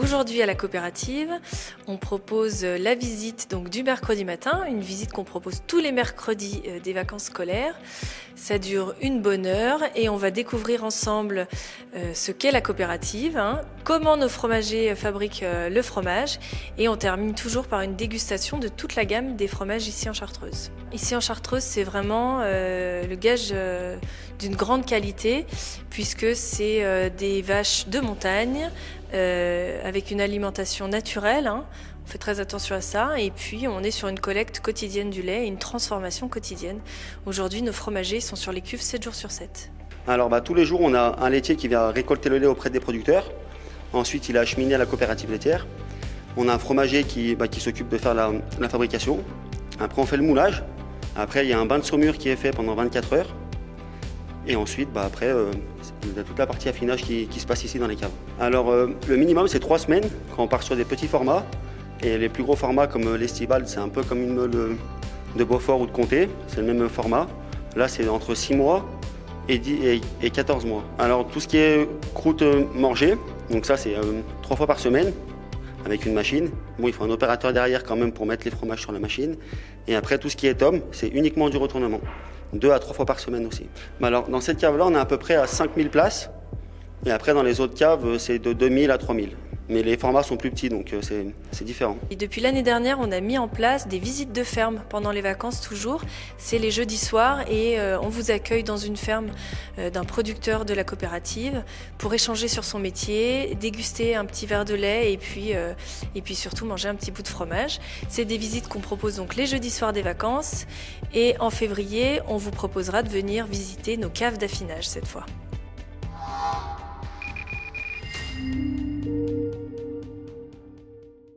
Aujourd'hui à la coopérative, on propose la visite donc, du mercredi matin, une visite qu'on propose tous les mercredis des vacances scolaires. Ça dure une bonne heure et on va découvrir ensemble ce qu'est la coopérative, comment nos fromagers fabriquent le fromage et on termine toujours par une dégustation de toute la gamme des fromages ici en Chartreuse. Ici en Chartreuse, c'est vraiment le gage d'une grande qualité puisque c'est des vaches de montagne avec une alimentation naturelle. On fait très attention à ça et puis on est sur une collecte quotidienne du lait et une transformation quotidienne. Aujourd'hui, nos fromagers sont sur les cuves 7 jours sur 7. Alors tous les jours, on a un laitier qui vient récolter le lait auprès des producteurs. Ensuite, il est acheminé à la coopérative laitière. On a un fromager qui s'occupe de faire la fabrication. Après, on fait le moulage. Après, il y a un bain de saumure qui est fait pendant 24 heures. Et ensuite, après, il y a toute la partie affinage qui se passe ici dans les caves. Alors, le minimum, c'est 3 semaines quand on part sur des petits formats. Et les plus gros formats comme l'Estival, c'est un peu comme une meule de Beaufort ou de Comté. C'est le même format. Là, c'est entre 6 mois et 14 mois. Alors, tout ce qui est croûte morgée, donc ça, c'est 3 fois par semaine avec une machine. Bon, il faut un opérateur derrière quand même pour mettre les fromages sur la machine. Et après, tout ce qui est tome, c'est uniquement du retournement. 2 à 3 fois par semaine aussi. Alors, dans cette cave-là, on est à peu près à 5000 places. Et après, dans les autres caves, c'est de 2000 à 3000. Mais les formats sont plus petits, donc c'est différent. Et depuis l'année dernière, on a mis en place des visites de ferme pendant les vacances toujours. C'est les jeudis soirs et on vous accueille dans une ferme d'un producteur de la coopérative pour échanger sur son métier, déguster un petit verre de lait et puis surtout manger un petit bout de fromage. C'est des visites qu'on propose donc les jeudis soirs des vacances et en février, on vous proposera de venir visiter nos caves d'affinage cette fois.